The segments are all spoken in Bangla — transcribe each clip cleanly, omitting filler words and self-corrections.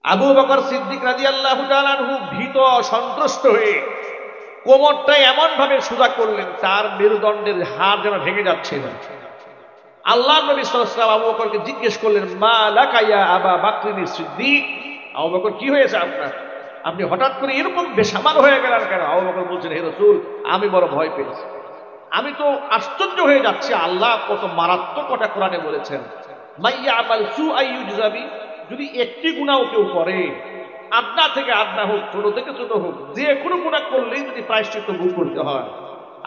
আবু বকর সিদ্দিক রাদিয়াল্লাহু তাআলা আনহু ভীত সন্ত্রস্ত হয়ে কোমরটা এমন ভাবে সোজা করলেন তার মেরুদণ্ডের হাড় যেন ভেঙে যাচ্ছিল। আল্লাহর নবী সাল্লাল্লাহু আলাইহি ওয়াসাল্লাম আবু বকরকে জিজ্ঞেস করলেন, মা লাকা ইয়া আবা বকর সিদ্দিক, আবু বকর কি হয়েছে আপনার, আপনি হঠাৎ করে এরকম বেসামাল হয়ে গেলেন কেন? আবু বকর বলছেন, হে রাসূল, আমি বড় ভয় পেয়েছি, আমি তো আশ্চর্য হয়ে যাচ্ছি, আল্লাহ কত মারাত্মক কথা কোরআনে বলেছেন, মাইয়া আমাল সুআ ইউজজাবি, যদি একটি গুনাহও কেউ করে, আদনা থেকে আদনা হোক, ছোট থেকে ছোট হোক, যে কোনো গুনাহ করলেই যদি প্রায়শ্চিত্ত ভোগ করতে হয়।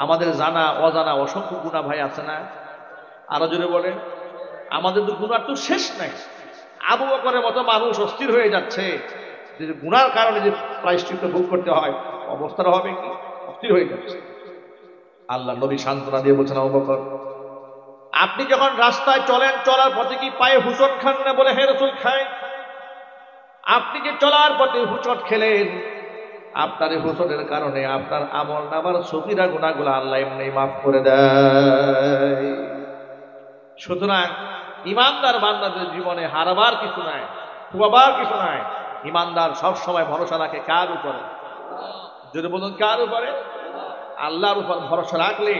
আমাদের জানা অজানা অসংখ্য গুনাহ ভাই আছে না? আরো জোরে বলেন, আমাদের তো গুনার তো শেষ নাই। আবু বকরের মতো মানুষ অস্থির হয়ে যাচ্ছে যে গুনার কারণে যে প্রায়শ্চিত্ত ভোগ করতে হয়, অবস্থাটা হবে কি? অস্থির হয়ে যাচ্ছে। আল্লাহ নবী সান্ত্বনা দিয়ে বলছেন, আবু বকর, আপনি যখন রাস্তায় চলেন, চলার পথে কি পায়ে হুঁচট খান না? বলে, হে রাসূল, খাই। আপনি যে চলার পথে হুঁচট খেলেন, আপনার এই হুঁচটের কারণে আপনার আমল নামার সগীরা গুনাহগুলো আল্লাহ এমনি মাফ করে দেয়। সুতরাং ইমানদার বান্দাদের জীবনে হারাবার কিছু নাই, খুয়াবার কিছু নাই। ইমানদার সব সময় ভরসা রাখে কার উপরে? যদি বলুন কার উপরে? আল্লাহর উপর ভরসা রাখলে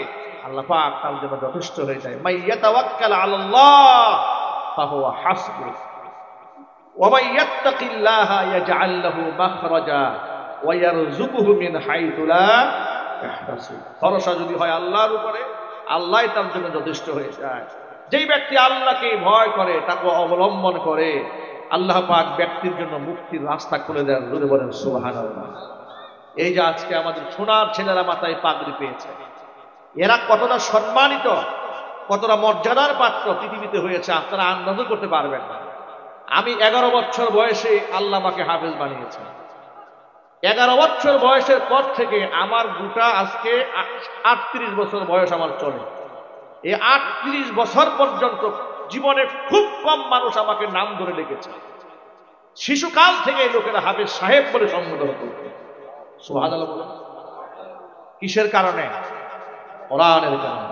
আল্লাহ পাক তার জন্য যথেষ্ট হয়ে যায়। মাইয়াতাওয়াক্কাল আলাল্লাহ ফাহুয়া হাসবুহ ওয়া মাইয়াত্তাকিল্লাহা ইয়াজআল লাহু মাখরাজা ওয়া ইয়ারযুকুহু মিন হাইথু লা ইয়াহতাসিব। ভরসা যদি হয় আল্লাহর উপরে, আল্লাহই তার জন্য যথেষ্ট হয়ে যায়। যেই ব্যক্তি আল্লাহকে ভয় করে, তাকে অবলম্বন করে, আল্লাহ পাক ব্যক্তির জন্য মুক্তির রাস্তা খুলে দেন। যদি বলেন সুবহানাল্লাহ। এই যে আজকে আমাদের সোনার ছেলেরা মাথায় পাগড়ি পেয়েছে, এরা কতটা সম্মানিত, কতটা মর্যাদার পাত্র পৃথিবীতে হয়েছে আপনারা আন্দাজও করতে পারবেন না। আমি 11 বছর বয়সে আল্লাহ আমাকে হাফেজ বানিয়েছে। 11 বছর বয়সের পর থেকে আমার গোটা আজকে 38 বছর বয়স আমার চলে। এই 38 বছর পর্যন্ত জীবনে খুব কম মানুষ আমাকে নাম ধরে ডেকেছে। শিশুকাল থেকে লোকেরা হাফেজ সাহেব বলে সম্বোধন করত। সুবহানাল্লাহ বলেন। কিসের কারণে? কোরআনের কারণে।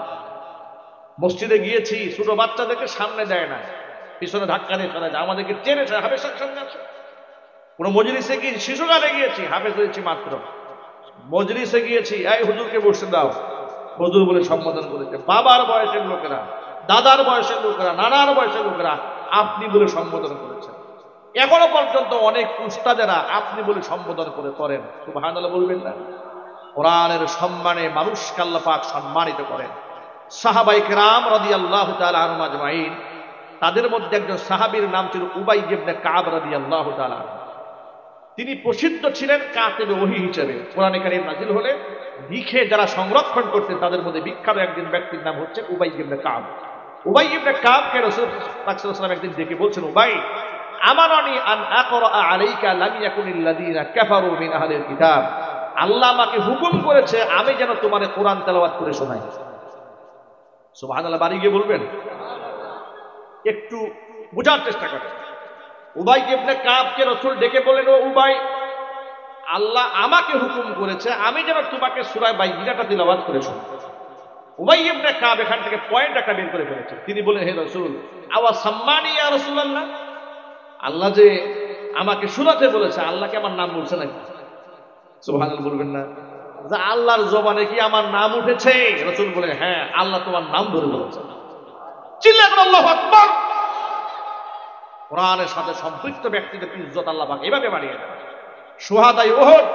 মসজিদে গিয়েছি, ছোট বাচ্চাদেরকে সামনে দেয় না, পিছনে ধাক্কা দিয়ে চলে যায়, আমাদেরকে চেনে হাফেজের সামনে আছে। কোন মজলিসে গিয়ে, শিশুকালে গিয়েছি, হাফেজ হয়েছি মাত্র, মজলিসে গিয়েছি, এই হুজুরকে বসতে দাও, হুজুর বলে সম্বোধন করেছে। বাবার বয়সের লোকেরা, দাদার বয়সের লোকেরা, নানার বয়সের লোকেরা আপনি বলে সম্বোধন করেছেন। এখনো পর্যন্ত অনেক উস্তাদেরা আপনি বলে সম্বোধন করেন। সুবহানাল্লাহ বলবেন না? কোরআনের সম্মানে মানুষকে আল্লাহ পাক সম্মানিত করেন। সাহাবায়ে কেরাম রাদিয়াল্লাহু তাআলা আনহুম আজমাইন, তাদের মধ্যে একজন সাহাবীর নাম ছিল উবাই ইবনে কাব রাদিয়াল্লাহু তাআলা। তিনি প্রসিদ্ধ ছিলেন কাতিবে ওহী হিসেবে। কোরআনে কারীম নাযিল হলে লিখে যারা সংরক্ষণ করতেন, তাদের মধ্যে বিখ্যাত একজন ব্যক্তির নাম হচ্ছে উবাই ইবনে কাব। উবাই ইবনে কাবকে রাসূল সাল্লাল্লাহু আলাইহি ওয়াসাল্লাম একদিন ডেকে বলছেন, উবাই, আমারানি আন আকরা আলাইকা লাম ইয়াকুনিল লাযীনা কাফারু মিন আহলিল কিতাব, আল্লাহ আমাকে হুকুম করেছে আমি যেন তোমার কোরআন তেলাওয়াত করে শোনাই। সুবহানাল্লাহ বাড়ি গিয়ে বলবেন, একটু বোঝার চেষ্টা করেন। উবাই ইবনে কাবকে রাসূল ডেকে বললেন, ও উবাই, আল্লাহ আমাকে হুকুম করেছে আমি যেন তোমাকে সূরা বাইয়িনাটা তেলাওয়াত করে শোনাই। উবাই ইবনে কাব এখান থেকে পয়েন্ট একটা বের করে ফেলেছে। তিনি বলেন, হে রাসূল, আওয়া সাম্মানি ইয়া রাসূলুল্লাহ, আল্লাহ যে আমাকে শোনাতে বলেছে, আল্লাহকে আমার নাম বলছে নাকি? সুবহানাল্লাহ বলবেন না? যে আল্লাহর জবানে কি আমার নাম উঠেছে? রাসূল বলে, হ্যাঁ, আল্লাহ তোমার নাম ধরে বলেছে। চিল্লায় বলেন আল্লাহু আকবার। কোরআনের সাথে সম্পৃক্ত ব্যক্তিদের ইজ্জত আল্লাহ পাক এভাবে বাড়িয়ে দেন। শুহাদায়ে উহুদ,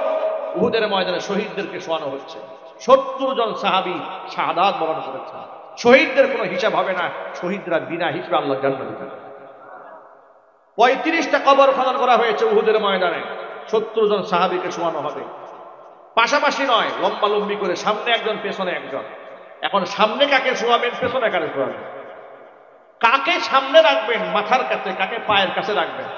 উহুদের ময়দানে শহীদদেরকে শোয়ানো হচ্ছে। 70 জন সাহাবী শাহাদাত বরণ করেছেন। শহীদদের কোনো হিসাব হবে না, শহীদরা বিনা হিসাবে আল্লাহর জান্নাতে যাবে। 35টা কবর খনন করা হয়েছে উহুদের ময়দানে, 70 জন সাহাবীকে শোয়ানো হবে। পাশাপাশি নয়, লম্বালম্বি করে, সামনে একজন পেছনে একজন। এখন সামনে কাকে শোয়াবেন, পেছনে কাকে শোয়াবেন? কাকে সামনে রাখবেন মাথার কাছে, কাকে পায়ের কাছে রাখবেন?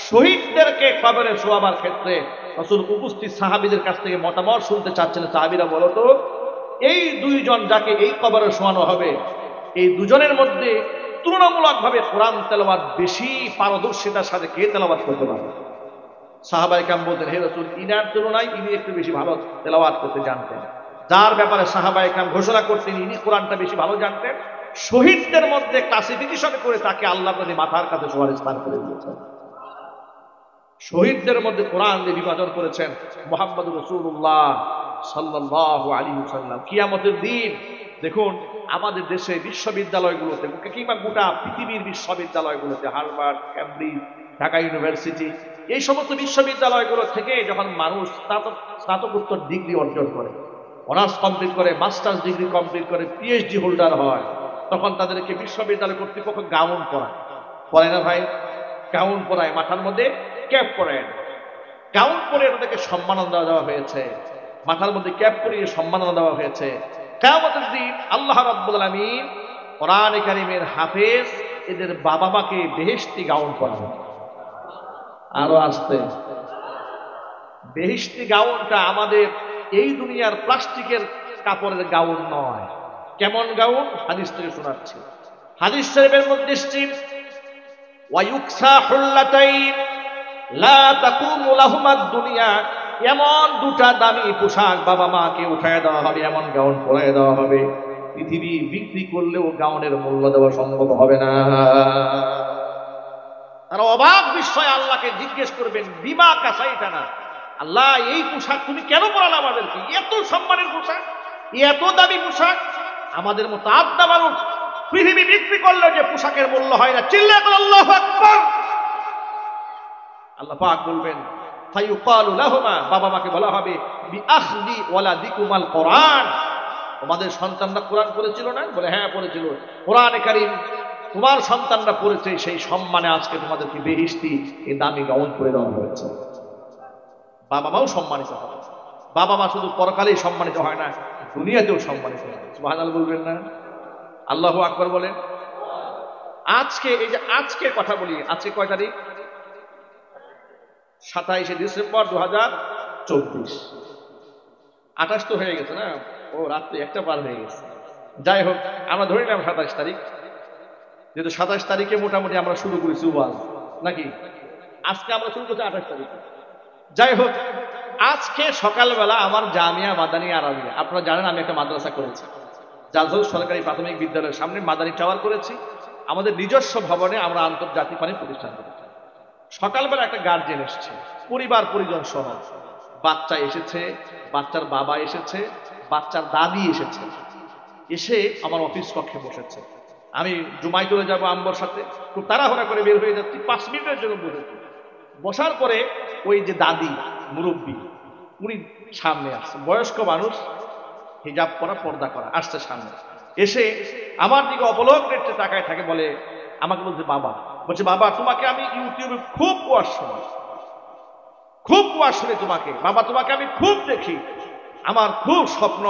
শহীদদেরকে কবরে শোয়াবার ক্ষেত্রে রাসূল উপস্থিত সাহাবীদের কাছ থেকে মতামত শুনতে চাচ্ছেন। সাহাবীরা বলো তো, এই দুইজন যাকে এই কবরে শোয়ানো হবে, এই দুজনের মধ্যে তুলনামূলকভাবে কোরআন তেলাওয়াত বেশি পারদর্শিতার সাথে কে তেলাওয়াত করতে পারবে? সাহাবায়ে কেরাম বলতেন, হে রাসূল, ইনার তুলনায় ইনি একটু বেশি ভালো তেলাওয়াত করতে জানতেন। যার ব্যাপারে সাহাবায়ে কেরাম ঘোষণা করতেন ইনি কোরআনটা বেশি ভালো জানতেন, শহীদদের মধ্যে ক্লাসিফিকেশন করে তাকে আল্লাহ নবী মাথার কাছে শোয়ার স্থান করে দিয়েছেন। শহীদদের মধ্যে কোরআন দিয়ে বিভাজন করেছেন মুহাম্মদ রাসূলুল্লাহ সাল্লাল্লাহু আলাইহি ওয়াসাল্লাম। কিয়ামতের দিন দেখুন আমাদের দেশে বিশ্ববিদ্যালয়গুলোতে কিংবা গোটা পৃথিবীর বিশ্ববিদ্যালয়গুলোতে, হার্ভার্ড, ক্যামব্রিজ, ঢাকা ইউনিভার্সিটি, এই সমস্ত বিশ্ববিদ্যালয়গুলো থেকে যখন মানুষ স্নাতকোত্তর ডিগ্রি অর্জন করে, অনার্স কমপ্লিট করে, মাস্টার্স ডিগ্রি কমপ্লিট করে, পিএইচডি হোল্ডার হয়, তখন তাদেরকে বিশ্ববিদ্যালয় কর্তৃপক্ষ গাউন পরায়, পরে না ভাই? গাউন পরায়, মাথার মধ্যে ক্যাপ পরায়। গাউন পরে তাদেরকে সম্মাননা দেওয়া হয়েছে, মাথার মধ্যে ক্যাপ পরিয়ে সম্মাননা দেওয়া হয়েছে। কিয়ামতের দিন আল্লাহ রাব্বুল আলামিন কোরআনে কারীমের হাফেজ এদের বাবা মাকে বেহেশতি গাউন পরাবে। আরো আসতে বেহেশতি গাউনটা আমাদের এই দুনিয়ার প্লাস্টিকের কাপড়ের গাউন নয়। কেমন গাউন? হাদিস থেকে শোনাচ্ছি। হাদিস শরীফের মধ্যে এসেছে ওয়ায়ুকসা হুল্লাতাইন লা তাকুমু লাহুমাদ দুনিয়া, এমন দুটা দামি পোশাক বাবা মাকে উঠায় দেওয়া হবে, এমন গাউন পরায় দেওয়া হবে, পৃথিবী বিক্রি করলেও গাউনের মূল্য দেওয়া সম্ভব হবে না। তারা অবাক বিস্ময়ে আল্লাহকে জিজ্ঞেস করবেন, বিমা কাসাইতানা, আল্লাহ এই পোশাক তুমি কেন পরালে আমাদেরকে? এত সম্মানের পোশাক, এত দামি পোশাক, আমাদের মতো আদনা মানুষ পৃথিবী বিক্রি করলে যে পোশাকের মূল্য হয় না। চিল্লায় বলো আল্লাহু আকবার। আল্লাহ পাক বলবেন ফায়ুকালু লাহুমা, বাবা মাকে বলা হবে বিআখদি ওয়ালাদিকুমাল কোরআন, তোমাদের সন্তানরা কোরআন পড়েছিল না? বলে হ্যাঁ পড়েছিল। কোরআনে কারীম তোমার সন্তানরা পড়েছে, সেই সম্মানে আজকে তোমাদেরকে বেহেশতি এই দামি গাউন পরে দেওয়া হয়েছে। বাবা মাও সম্মানিত হবে। বাবা মা শুধু পরকালেই সম্মানিত হয় না, দুনিয়াতেও সম্মানিত হয়। সুবহানাল্লাহ বলবেন না? আল্লাহু আকবার বলেন। আজকে এই যে আজকের কথা বলি, আজকে কয় তারিখ? 27শে ডিসেম্বর 2024। 28 তো হয়ে গেছে না? ও রাত্রি 1টা পার হয়ে গেছে। যাই হোক, আমরা ধরে নিলাম 27 তারিখ, যেহেতু 27 তারিখে মোটামুটি আমরা শুরু করেছি ওয়াজ, নাকি? আজকে আমরা শুরু করছি 28 তারিখে। যাই হোক, আজকে সকালবেলা আমার জামিয়া মাদানী আরাবিয়া, আপনারা জানেন আমি একটা মাদ্রাসা করেছি, জালসা সরকারি প্রাথমিক বিদ্যালয়ের সামনে মাদানী টাওয়ার করেছি। আমাদের নিজস্ব ভবনে আমরা আন্তর্জাতিক পানি প্রতিষ্ঠান করেছি। সকালবেলা একটা গার্জেন এসেছে, পরিবার পরিজন সহ, বাচ্চা এসেছে, বাচ্চার বাবা এসেছে, বাচ্চার দাদি এসেছে, এসে আমার অফিস কক্ষে বসেছে। আমি জুমায় চলে যাবো আম্বর সাথে, খুব তাড়াহুড়া করে বের হয়ে যাচ্ছি, 5 মিনিটের জন্য বসেছি। বসার পরে ওই যে দাদি মুরব্বী, উনি সামনে আসছে, বয়স্ক মানুষ, হিজাব করা, পর্দা করা, আসছে সামনে। এসে আমার দিকে অবলোক নেটে তাকায় থাকে, বলে আমাকে বলছে বাবা, বলছে বাবা তোমাকে আমি ইউটিউবে খুব ওয়াজ শুনি, খুব ওয়াজ শুনি তোমাকে বাবা, তোমাকে আমি খুব দেখি, আমার খুব স্বপ্ন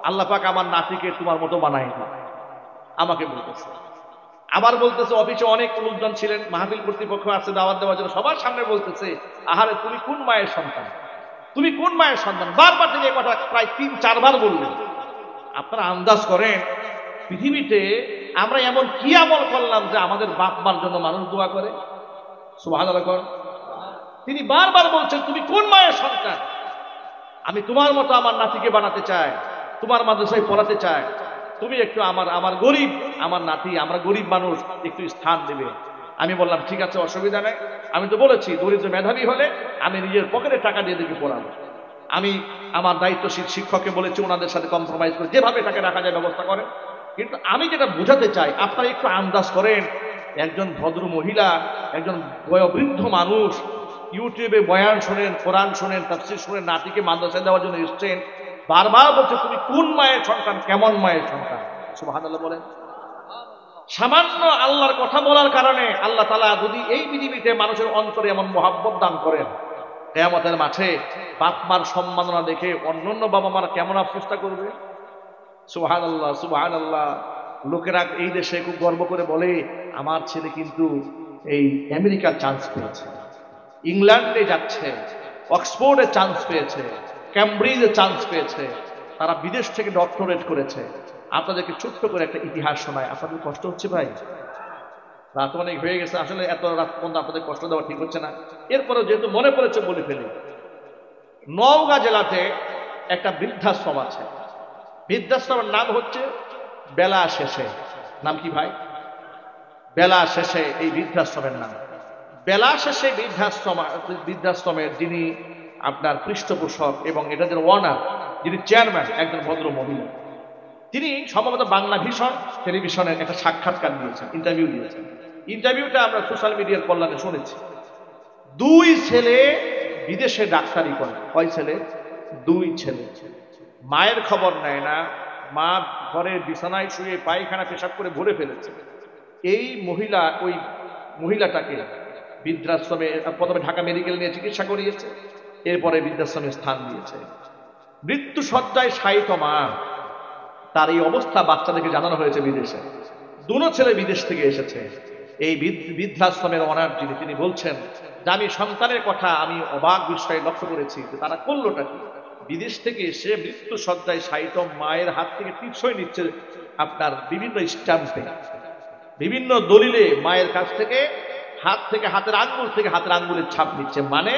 আল্লাহ পাক আমার নাতিকে তোমার মতো বানায় না। আমাকে বলতেছে। আবার বলতেছে অফিসে অনেক লোকজন ছিলেন, মাহফিল কর্তৃপক্ষ আছে দাওয়াত দেওয়ার জন্য, সবার সামনে বলতেছে আহারে তুমি কোন মায়ের সন্তান, তুমি কোন মায়ের সন্তান, বারবার তিনি এই কথা প্রায় 3-4 বার বললেন। আপনারা আন্দাজ করেন পৃথিবীতে আমরা এমন কি আমল করলাম যে আমাদের বাপ মার জন্য মানুষ দোয়া করে? সুবহানাল্লাহ। তিনি বারবার বলছেন তুমি কোন মায়ের সন্তান, আমি তোমার মতো আমার নাতিকে বানাতে চাই, তোমার মাদ্রাসায় পড়াতে চাই, তুমি একটু আমার গরিব, আমার নাতি, আমরা গরিব মানুষ, একটু স্থান দেবে। আমি বললাম ঠিক আছে, অসুবিধা নেই। আমি তো বলেছি দরিদ্র মেধাবী হলে আমি নিজের পকেটে টাকা দিয়ে দেখে পড়াবো। আমি আমার দায়িত্বশীল শিক্ষককে বলেছি ওনাদের সাথে কম্প্রোমাইজ করে যেভাবে টাকা রাখা যায় ব্যবস্থা করেন। কিন্তু আমি যেটা বোঝাতে চাই, আপনারা একটু আন্দাজ করেন, একজন ভদ্র মহিলা, একজন বয়োবৃদ্ধ মানুষ ইউটিউবে বয়ান শোনেন, কোরআন শোনেন, তাফসীর শোনেন, নাতিকে মাদ্রাসায় দেওয়ার জন্য এসছেন, বারবার বলছে তুমি কোন মায়ের সন্তান, কেমন মায়ের সন্তান। সুবহানাল্লাহ বলেন। সামান্য আল্লাহর কথা বলার কারণে আল্লাহ তাআলা যদি এই পৃথিবীতে মানুষের অন্তরে এমন মহাব্বত দান করেন, কিয়ামতের মাঠে বাপ মার সম্মাননা দেখে অন্যান্য বাবা মারা কেমন আফসোসটা করবে। সুবহানাল্লাহ, সুবহানাল্লাহ। লোকেরা এই দেশে খুব গর্ব করে বলে আমার ছেলে কিন্তু এই আমেরিকার চান্স পেয়েছে, ইংল্যান্ডে যাচ্ছে, অক্সফোর্ডে চান্স পেয়েছে, ক্যামব্রিজে চান্স পেয়েছে, তারা বিদেশ থেকে ডক্টরেট করেছে। আপনাদেরকে ছোট্ট করে একটা ইতিহাস শোনায়, আপনাদের কষ্ট হচ্ছে ভাই? রাত অনেক হয়ে গেছে, আসলে এত রাত পর্যন্ত আপনাদের কষ্ট দেওয়া ঠিক হচ্ছে না, এরপরেও যেহেতু মনে পড়েছে বলে ফেলি। নওগাঁ জেলাতে একটা বৃদ্ধাশ্রম আছে, বৃদ্ধাশ্রমের নাম হচ্ছে বেলা শেষে। নাম কি ভাই? বেলা শেষে এই বৃদ্ধাশ্রমের নাম। বেলা শেষে বৃদ্ধাশ্রমের যিনি আপনার পৃষ্ঠপোষক এবং এটা যে ওয়ানার, যিনি চেয়ারম্যান, একজন ভদ্র মহিলা, তিনি সম্ভবত বাংলা ভিশন টেলিভিশনের একটা সাক্ষাৎকার দিয়েছেন, ইন্টারভিউ দিয়েছেন। ইন্টারভিউটা আমরা সোশ্যাল মিডিয়ার কল্যাণে শুনেছি। 2 ছেলে বিদেশে ডাক্তারি করে। কয় ছেলে? 2 ছেলে। মায়ের খবর নেয় না, মা ঘরে বিছানায় শুয়ে পায়খানা পেশাব করে ভরে ফেলেছে। এই মহিলা ওই মহিলাটাকে বৃদ্ধাশ্রমে প্রথমে ঢাকা মেডিকেল নিয়ে চিকিৎসা করিয়েছে, এরপরে বৃদ্ধাশ্রমে স্থান দিয়েছে। মৃত্যু সজ্জায় শায়িত মা, তার এই অবস্থা বাচ্চাদেরকে জানানো হয়েছে বিদেশে। 2 ছেলে বিদেশ থেকে এসেছে। এই বৃদ্ধাশ্রমের ওনার যিনি, তিনি বলছেন যে আমি সন্তানের কথা আমি অবাক বিষয়ে লক্ষ্য করেছি যে তারা করলোটা কি। বিদেশ থেকে এসে মৃত্যু সজ্জায় শায়িত মায়ের হাত থেকে টিপসই নিচ্ছে আপনার বিভিন্ন স্ট্যাম্পে, বিভিন্ন দলিলে মায়ের কাছ থেকে হাতের আঙ্গুল থেকে হাতের আঙ্গুলের ছাপ নিচ্ছে। মানে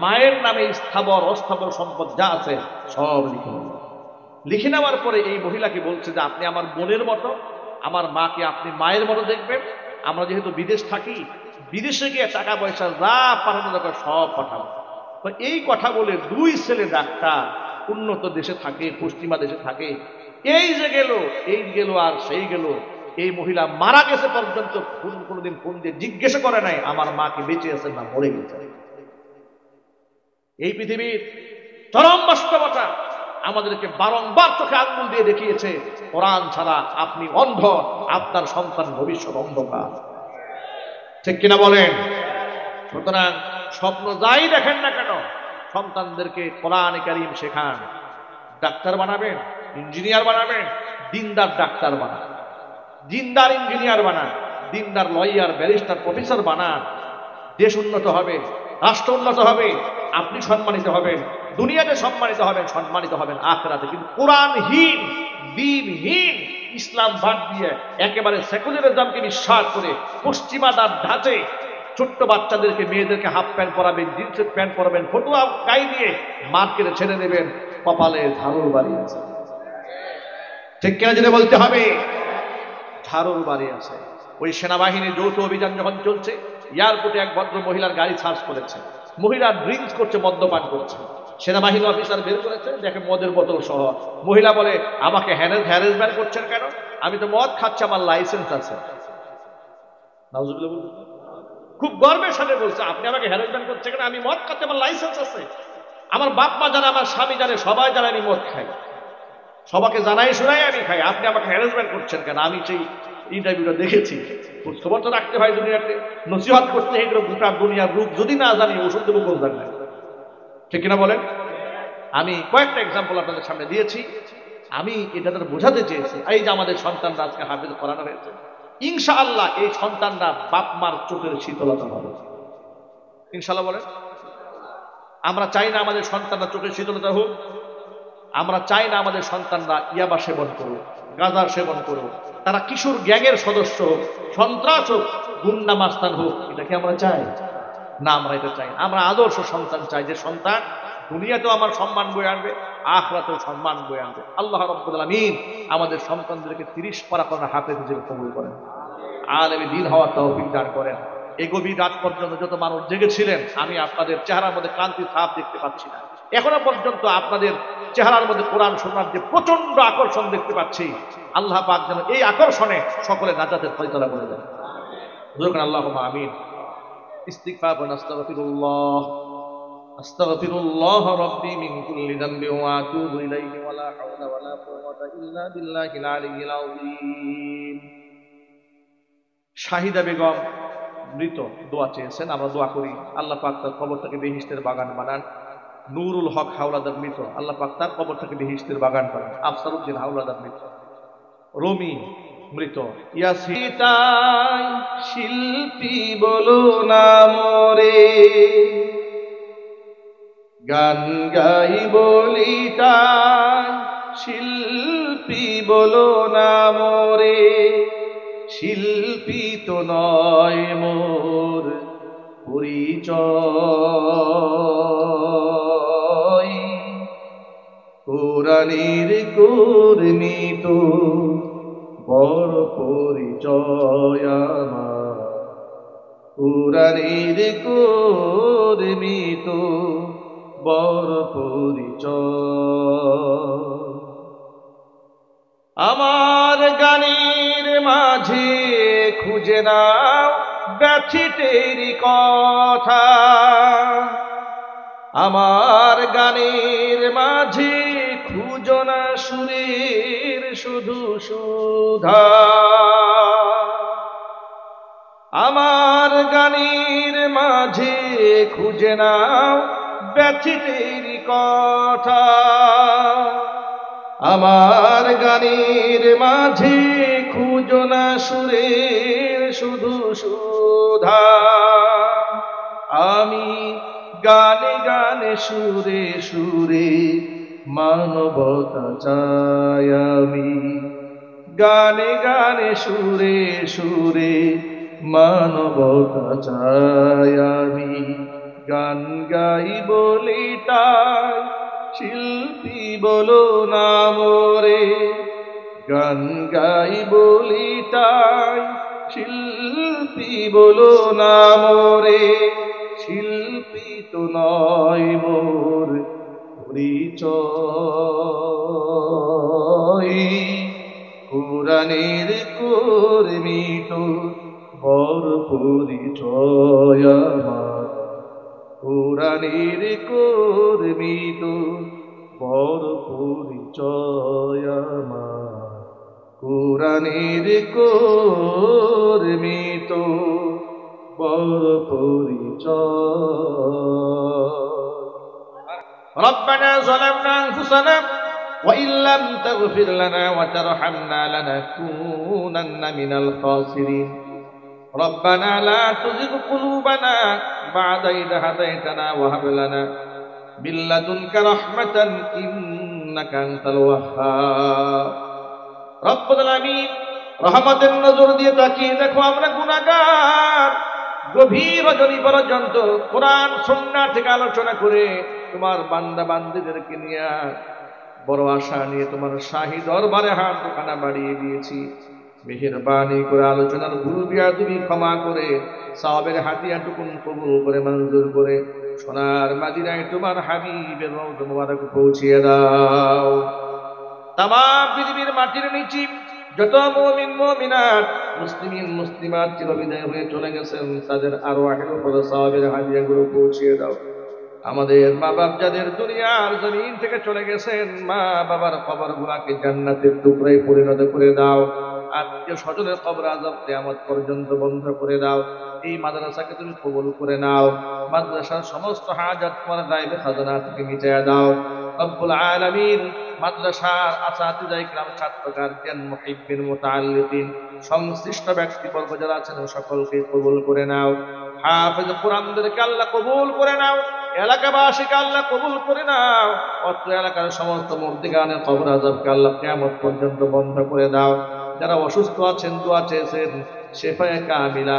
মায়ের নামে স্থাবর অস্থাবর সম্পদ যা আছে সব লিখে নেওয়ার পরে এই মহিলাকে বলছে যে আপনি আমার বোনের মতো, আমার মাকে আপনি মায়ের মতো দেখবেন। আমরা যেহেতু বিদেশ থাকি, বিদেশে গিয়ে টাকা পয়সা যা পাঠানো দরকার সব পাঠাবো। তো এই কথা বলে 2 ছেলে ডাক্তার, উন্নত দেশে থাকে, পশ্চিমা দেশে থাকে, এই যে গেল, এই গেল আর সেই গেল। এই মহিলা মারা গেছে পর্যন্ত কোনোদিন ফোন দিয়ে জিজ্ঞেস করে নাই আমার মা কি বেঁচে আছে না মরে গেছে। এই পৃথিবীর চরম বাস্তবতা আমাদেরকে বারংবার চোখে আঙ্গুল দিয়ে দেখিয়েছে, কোরআন ছাড়া আপনি অন্ধ, আপনার সন্তান ভবিষ্যৎ অন্ধকার। ঠিক কিনা বলেন? সুতরাং স্বপ্ন যাই দেখেন না কেন, সন্তানদেরকে কোরআন কারীম শেখান। ডাক্তার বানাবেন, ইঞ্জিনিয়ার বানাবেন, দিনদার ডাক্তার বানান, দিনদার ইঞ্জিনিয়ার বানান, দিনদার লয়ার, ব্যারিস্টার, প্রফেসর বানান। দেশ উন্নত হবে, রাষ্ট্র উন্নত হবে, আপনি সম্মানিত হবেন, দুনিয়াতে সম্মানিত হবেন, সম্মানিত হবেন আখিরাতে। কিন্তু কোরআনহীন, দ্বীনহীন, ইসলাম বাদ দিয়ে একেবারে সেকুলারিজমকে বিশ্বাস করে পশ্চিমাদার ধাঁচে ছোট্ট বাচ্চাদেরকে, মেয়েদেরকে হাফ প্যান্ট পরাবেন, জিন্সের প্যান্ট পরাবেন, ফতুয়া গায়ে দিয়ে মার্কেটে ছেড়ে দেবেন, কপালে ঝাড়ুর বাড়ি আছে। ঠিক কিনা জেনে বলতে হবে, ঝাড়ুর বাড়ি আছে। ওই সেনাবাহিনীর যৌথ অভিযান যখন চলছে, এয়ারপোর্টে এক ভদ্র মহিলার গাড়ি সার্চ করেছে। মহিলা ড্রিঙ্কস করছে, মদ্যপান করছে। সেনাবাহিনী অফিসার বের করেছে, দেখে মদের বোতল সহ। মহিলা বলে আমাকে হ্যারাসমেন্ট করছেন কেন? আমি তো মদ খাচ্ছি, আমার লাইসেন্স আছে। খুব গর্বের সাথে বলছে আপনি আমাকে হ্যারাসমেন্ট করছেন কেন? আমি মদ খাচ্ছি, আমার লাইসেন্স আছে। আমার বাপ মা জানে, আমার স্বামী জানে, সবাই জানে আমি মদ খাই, সবাইকে জানাই শোনাই আমি খাই। আপনি আমাকে হ্যারাসমেন্ট করছেন কেন? আমি সেই ইন্টারভিউটা দেখেছি। খবর তো রাখতে হয় দুনিয়াতে, নসিহত করতে এগুলো গোটা দুনিয়ার রূপ যদি না জানি ওষুধ দেবো কোন জায়গায়। ঠিক কিনা বলেন? আমি কয়েকটা এক্সাম্পল আপনাদের সামনে দিয়েছি। আমি এটা বোঝাতে চেয়েছি, এই যে আমাদের সন্তানরা আজকে হাফেজ করানো হয়েছে, ইনশাআল্লাহ এই সন্তানরা বাপ মার চোখের শীতলতা হবে। ইনশাআল্লাহ বলেন। আমরা চাই না আমাদের সন্তানরা চোখের শীতলতা হোক, আমরা চাই না আমাদের সন্তানরা ইয়াবা সেবন করুক, গাঁজা সেবন করুক, তারা কিশোর গ্যাংয়ের সদস্য হোক, সন্ত্রাস হোক, গুন্ডা মাস্তান হোক। এটা কি আমরা চাই? না, আমরা এটা চাই। আমরা আদর্শ সন্তান চাই, যে সন্তান দুনিয়াতেও আমার সম্মান বয়ে আনবে, আখিরাতেও সম্মান বয়ে আনবে। আল্লাহ রাব্বুল আলামিন আমাদের সন্তানদেরকে 30 পারা করা হাফেজ হিসেবে কবুল করেন, আলেমে দ্বীন হওয়ার তৌফিক দান করেন। এই গভীর রাত পর্যন্ত যত মানুষ জেগেছিলেন, আমি আপনাদের চেহারার মধ্যে ক্লান্তির ছাপ দেখতে পাচ্ছি না। এখনো পর্যন্ত আপনাদের চেহারার মধ্যে কোরআন শোনার যে প্রচন্ড আকর্ষণ দেখতে পাচ্ছি, আল্লাহ পাক যেন এই আকর্ষণে সকলে নাজাতের ফয়সালা করে দেন। যখন আল্লাহুম্মা আমিন। ইস্তিগফার ওয়া নাস্তাগফিরুল্লাহ, আস্তাগফিরুল্লাহ রাব্বি মিন কুল্লি যামবিন ওয়া আতুবু ইলাইহি ওয়া লা হাওলা ওয়া লা কুওয়াতা ইল্লা বিল্লাহিল আলিয়্যিল আযীম। শাহিদা বেগম মৃত, দোয়া চেয়েছেন, আমরা দোয়া করি আল্লাহ পাক তার কবরটাকে বেহেশতের বাগান বানান। নুরুল হক হাওলাদার মৃত, আল্লাহ পাক তার কবরটাকে বেহেশতের বাগান বানান। আফসারউদ্দিন হাওলাদার মৃত। রমি মৃত। ইয়াসিতাই শিল্পী বলো না মরে, গান গাই বলিতাই শিল্পী বলো না মরে, শিল্পী তো নয় মোর পরিচয়, কোরআনের কর্মী তো বড় পরিচয় আমার, কোরআন কুরআনের কর্মী তো বড় পরিচয়। আমার গানের মাঝে খুঁজে নাও ব্যথিতেরই কথা, আমার গানের মাঝে খুঁজো না সুরের শুধু সুধা, আমার গানের মাঝে খুঁজে নাও ব্যথিতেরই কথা, আমার গানের মাঝে খুঁজো না সুরের শুধু সুধা। আমি গানে গানে সুরে সুরে মানবতা চাই, আমি গানে গানে সুরে সুরে মানবতা চাই, আমি গান গাই বলি তাই শিল্পী বলো না মোরে, গান গাই বলি তাই শিল্পী বলো না মোরে, শিল্পী তো নয় মোর পরিচয়, কুরআনের কর্মী তো বড় পরিচয় আমার, কুরআনের কর্মী তো বড় পরিচয় আমার, কুরআনের কর্মী তো বড় পরিচয়। ربنا ظلمنا أنفسنا وإن لم تغفر لنا وترحمنا لنكونن من الخاسرين ربنا لا تزغ قلوبنا بعد إذ هديتنا وهب لنا من لدنك رحمة إنك أنت الوهاب رب العالمين রহমতের নজর দিয়ে তাকিয়ে দেখো আমরা গুনাহগার, গভীর রজনী পর্যন্ত কোরআন সুন্নাহ থেকে আলোচনা করে তোমার বান্দা বান্দীদেরকে নিয়ে বড় আশা নিয়ে তোমার শাহী দরবারে হাত দুখানা বাড়িয়ে দিয়েছি। মেহেরবানি করে আলোচনার ভুল বিয়াদবি ক্ষমা করে সাওয়াবের হাতিয়াটুকুন কবুল করে মঞ্জুর করে সোনার মদিনায় তোমার হাবিবের রওজা মুবারক পৌঁছিয়ে দাও। তামাম পৃথিবীর মাটির নিচে যত মুমিন মুমিনাত মুসলিমিন মুসলিমাত চিরবিদায় হয়ে চলে গেছেন তাদের আরওয়াহের উপরে সাওয়াবের হাদিয়াগুলো পৌঁছিয়ে দাও। আমাদের মা বাপ যাদের দুনিয়ার জমিন থেকে চলে গেছেন মা বাবার কবরগুলোকে জান্নাতের টুকরায় পরিণত করে দাও। আত্মীয় স্বজনের কবর আযাব কিয়ামত পর্যন্ত বন্ধ করে দাও। এই মাদ্রাসাকে তুমি কবুল করে নাও, মাদ্রাসার সমস্ত হাজাত তোমার গায়বে খাজানা থেকে মিটিয়ে দাও। রব্বুল আলামিন মাদ্রাসার আসাতিজায়ে কিরাম, ছাত্র গার্জিয়ান, মুহিব্বিন, মুতাআল্লিকিন, সংশ্লিষ্ট ব্যক্তিবর্গ যারা আছেন সকলকে কবুল করে নাও। হাফেজ কোরআনদেরকে আল্লাহ কবুল করে নাও, এলাকাবাসীকে আল্লাহ কবুল করে নাও। অত্র এলাকার সমস্ত মুর্দিগানের কবর আযাবকে আল্লাহ কিয়ামত পর্যন্ত বন্ধ করে দাও। যারা অসুস্থ আছেন দোয়া চেয়েছেন শেফায়ে কামিলা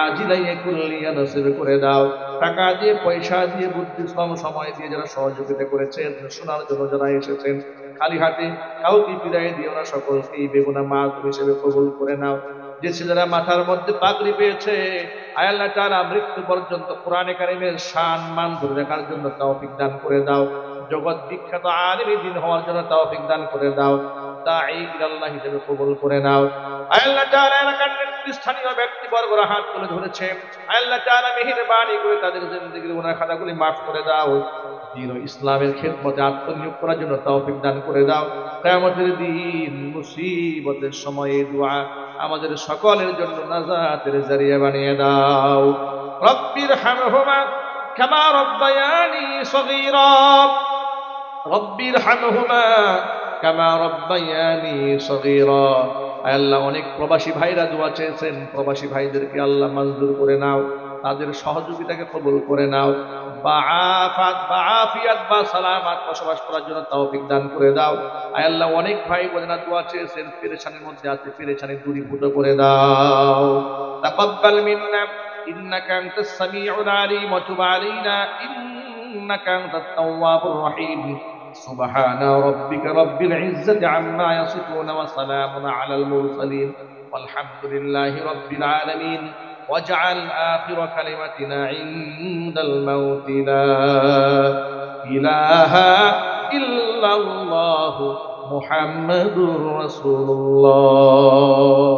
আজিলায়ে কুল্লিয়া নসিব করে দাও। টাকা দিয়ে পয়সা দিয়ে বুদ্ধি শ্রম সময় দিয়ে যারা সহযোগিতা করেছেন, শোনার জন্য যারা এসেছেন, খালি হাতে কাউকে বিদায় দিও না, সকলকেই বেগুনা মাছ হিসেবে কবুল করে নাও। যে ছেলেরা মাথার মধ্যে পাগড়ি পেয়েছে আয় আল্লাহ তাআলা মৃত্যু পর্যন্ত কোরআনে কারিমের শান মান ধরে রাখার জন্য তৌফিক দান করে দাও। জগৎ বিখ্যাত আলিমে দ্বীন হওয়ার জন্য তৌফিক দান করে দাও। দাঈ ইলাল্লাহ হিসেবে কবুল করে নাও। আয় আল্লাহ তাআলা এলাকার স্থানীয় ব্যক্তিবর্গরা হাত তুলে ধরেছে, আয় আল্লাহ তাআলা মেহেরবানি করে তাদের জিন্দেগির গুনাহ খাতাগুলি মাফ করে দাও। দ্বীন ও ইসলামের খেদমতে আত্মনিয়োগ করার জন্য তৌফিক দান করে দাও। কিয়ামতের দিন মুসিবতের সময়ে দোয়া আমাদের সকলের জন্য নাজাতের জারিয়া বানিয়ে দাও। রব্বির হামহুমা কামা রব্বায়ানি সগীরা, রব্বির হামহুমা কামা রব্বায়ানি সগীরা। আল্লাহ অনেক প্রবাসী ভাইরা দোয়া চেয়েছেন, প্রবাসী ভাইদেরকে আল্লাহ মঞ্জুর করে নাও, তাদের সহযোগিতাকে কবুল করে নাও। আফিয়াত বা সালামাত বসবাস করার জন্য তৌফিক দান করে দাও। আয় আল্লাহ অনেক ভাই বোনেরা দোয়া চেয়েছেন, পেরেশানির মধ্যে আছে, পেরেশানি দূরীভূত করে দাও। তাকাব্বাল মিন্না ইন্নাকা আনতাস সামিউল আলিম ওয়া তুব আলাইনা ইন্নাকা আনতাত তাওয়াবুর রহিম। সুবহানা রাব্বিকা রাব্বিল ইজ্জাতি আম্মা ইয়াসিফুন ওয়া সালামুন আলাল মুরসালিন ওয়ালহামদুলিল্লাহি রাব্বিল আলামিন। ওয়াজআল আখিরা কালিমাতিনা ইনদাল মাউতি লা ইলাহা ইল্লাল্লাহু মুহাম্মাদুর রাসূলুল্লাহ।